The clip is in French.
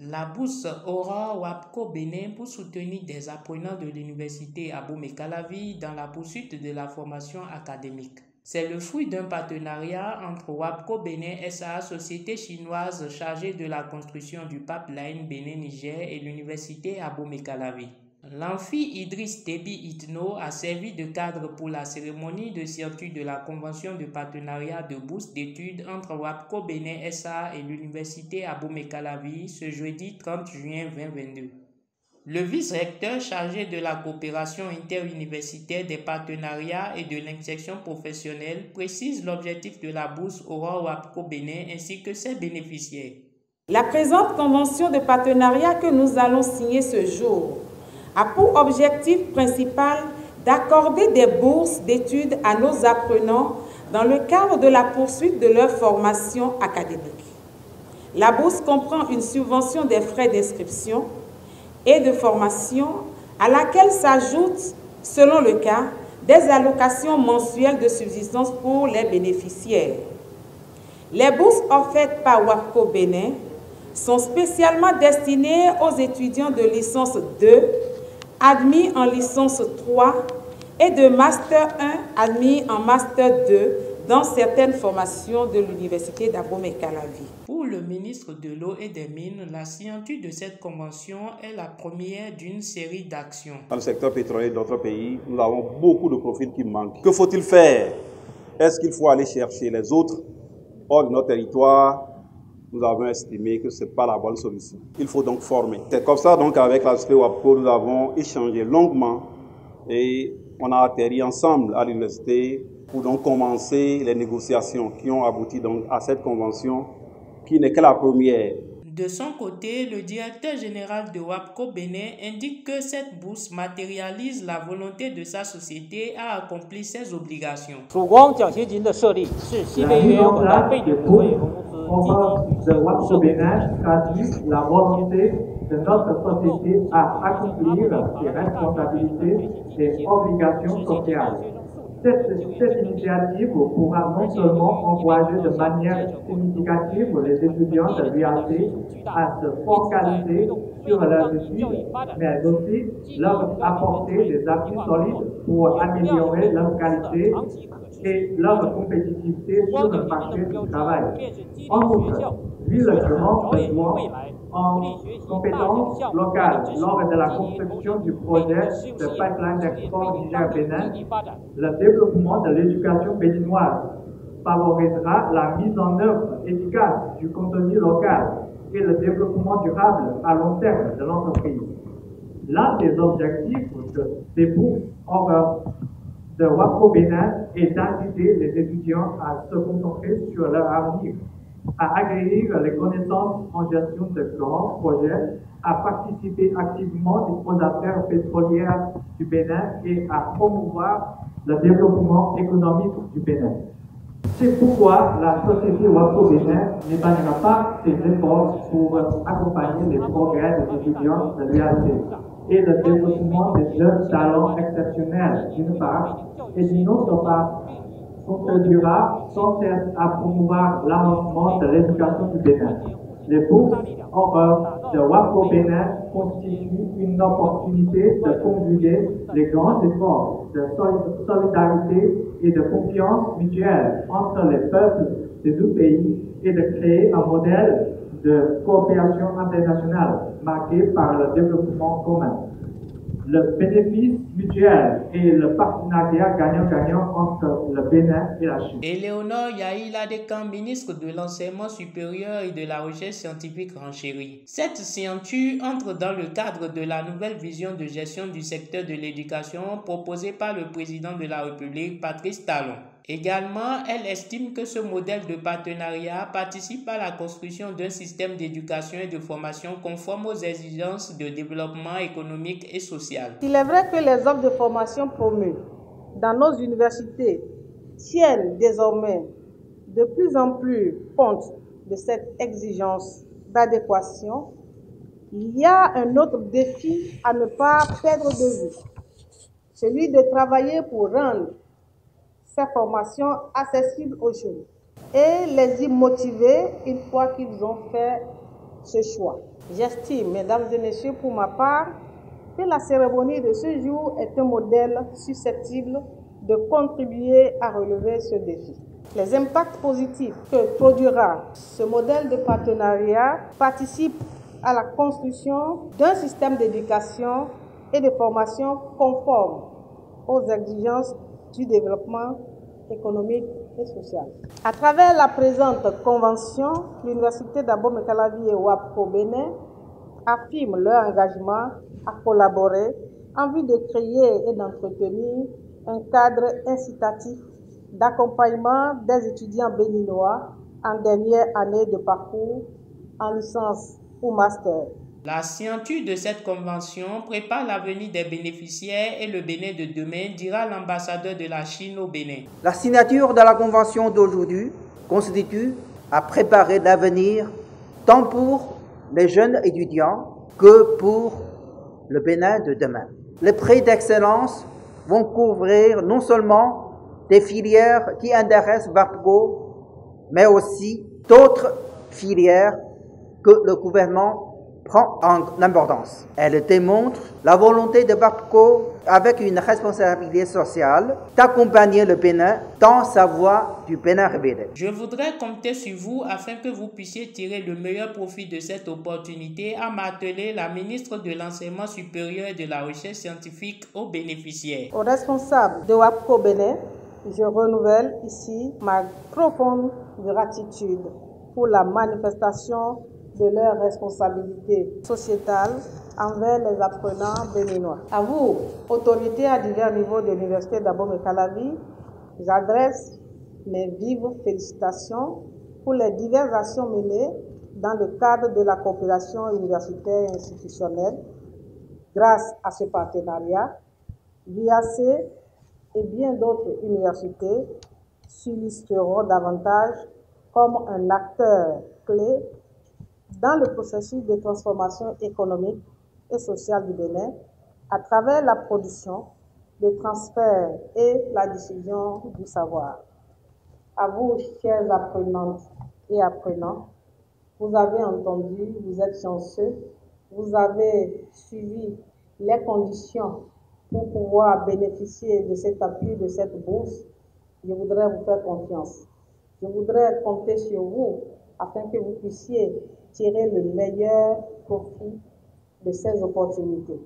La bourse Aurore WAPCO Bénin pour soutenir des apprenants de l'université Abomey-Calavi dans la poursuite de la formation académique. C'est le fruit d'un partenariat entre WAPCO Bénin SA, société chinoise chargée de la construction du pipeline Bénin-Niger, et l'université Abomey-Calavi. L'amphi Idriss Déby Itno a servi de cadre pour la cérémonie de signature de la convention de partenariat de bourse d'études entre WAPCO Bénin SA et l'université Abomey-Calavi ce jeudi 30 juin 2022. Le vice-recteur chargé de la coopération interuniversitaire, des partenariats et de l'insertion professionnelle précise l'objectif de la bourse Aurore WAPCO Bénin ainsi que ses bénéficiaires. La présente convention de partenariat que nous allons signer ce jour a pour objectif principal d'accorder des bourses d'études à nos apprenants dans le cadre de la poursuite de leur formation académique. La bourse comprend une subvention des frais d'inscription et de formation à laquelle s'ajoutent, selon le cas, des allocations mensuelles de subsistance pour les bénéficiaires. Les bourses offertes par WAPCO Bénin sont spécialement destinées aux étudiants de licence 2 admis en licence 3 et de Master 1 admis en Master 2 dans certaines formations de l'université d'Abomey-Calavi. Pour le ministre de l'Eau et des Mines, la signature de cette convention est la première d'une série d'actions. Dans le secteur pétrolier d'autres pays, nous avons beaucoup de profils qui manquent. Que faut-il faire? Est-ce qu'il faut aller chercher les autres hors de notre territoire? Nous avons estimé que ce n'est pas la bonne solution. Il faut donc former. C'est comme ça, donc, avec la société WAPCO, nous avons échangé longuement et on a atterri ensemble à l'université pour donc commencer les négociations qui ont abouti donc à cette convention qui n'est que la première. De son côté, le directeur général de WAPCO Bénin indique que cette bourse matérialise la volonté de sa société à accomplir ses obligations. De WAPCO Bénin traduit la volonté de notre société à accomplir ses responsabilités et obligations sociales. Cette initiative pourra non seulement encourager de manière significative les étudiants de l'UAC à se focaliser sur leurs études, mais aussi leur apporter des appuis solides pour améliorer leur qualité et leur compétitivité sur le marché du travail. En outre, vu le grand besoin en compétences locales lors de la construction du projet de pipeline d'export Niger-Bénin, le développement de l'éducation béninoise favorisera la mise en œuvre efficace du contenu local et le développement durable à long terme de l'entreprise. L'un des objectifs des bourses de WAPCO Bénin est d'inciter les étudiants à se concentrer sur leur avenir, à acquérir les connaissances en gestion de grands projets, à participer activement aux affaires pétrolières du Bénin et à promouvoir le développement économique du Bénin. C'est pourquoi la société WAPCO Bénin n'épargnera pas ses efforts pour accompagner les progrès des étudiants de l'UAC et le développement des jeunes talents exceptionnels d'une part, et d'une autre part, contribuera sans cesse à promouvoir l'avancement de l'éducation du Bénin. Les bourses de WAPCO Bénin constituent une opportunité de conjuguer les grands efforts de solidarité et de confiance mutuelle entre les peuples des deux pays et de créer un modèle de coopération internationale marqué par le développement commun. Le bénéfice mutuel et le partenariat gagnant-gagnant entre le Bénin et la Chine. Éléonore Yaïla Dekan, ministre de l'Enseignement supérieur et de la Recherche scientifique, renchérit. Cette signature entre dans le cadre de la nouvelle vision de gestion du secteur de l'éducation proposée par le président de la République, Patrice Talon. Également, elle estime que ce modèle de partenariat participe à la construction d'un système d'éducation et de formation conforme aux exigences de développement économique et social. Il est vrai que les offres de formation promues dans nos universités tiennent désormais de plus en plus compte de cette exigence d'adéquation. Il y a un autre défi à ne pas perdre de vue, celui de travailler pour rendre ces formations accessibles aux jeunes et les y motiver une fois qu'ils ont fait ce choix. J'estime, mesdames et messieurs, pour ma part, que la cérémonie de ce jour est un modèle susceptible de contribuer à relever ce défi. Les impacts positifs que produira ce modèle de partenariat participent à la construction d'un système d'éducation et de formation conforme aux exigences du développement économique et social. À travers la présente convention, l'Université d'Abo-Mekalavi et WAPCO Bénin affirment leur engagement à collaborer en vue de créer et d'entretenir un cadre incitatif d'accompagnement des étudiants béninois en dernière année de parcours en licence ou master. La signature de cette convention prépare l'avenir des bénéficiaires et le Bénin de demain, dira l'ambassadeur de la Chine au Bénin. La signature de la convention d'aujourd'hui constitue à préparer l'avenir tant pour les jeunes étudiants que pour le Bénin de demain. Les prix d'excellence vont couvrir non seulement des filières qui intéressent WAPCO, mais aussi d'autres filières que le gouvernement prend en importance. Elle démontre la volonté de WAPCO, avec une responsabilité sociale, d'accompagner le Bénin dans sa voie du Bénin révélé. Je voudrais compter sur vous afin que vous puissiez tirer le meilleur profit de cette opportunité, a martelé la ministre de l'Enseignement supérieur et de la Recherche scientifique aux bénéficiaires. Aux responsables de WAPCO Bénin, je renouvelle ici ma profonde gratitude pour la manifestation de leur responsabilité sociétale envers les apprenants béninois. À vous, autorités à divers niveaux de l'Université d'Abo-Mekalavi, j'adresse mes vives félicitations pour les diverses actions menées dans le cadre de la coopération universitaire et institutionnelle. Grâce à ce partenariat, l'IAC et bien d'autres universités s'illustreront davantage comme un acteur clé dans le processus de transformation économique et sociale du Bénin à travers la production, le transfert et la diffusion du savoir. À vous, chers apprenantes et apprenants, vous avez entendu, vous êtes chanceux, vous avez suivi les conditions pour pouvoir bénéficier de cet appui, de cette bourse. Je voudrais vous faire confiance. Je voudrais compter sur vous afin que vous puissiez tirer le meilleur profit de ces opportunités.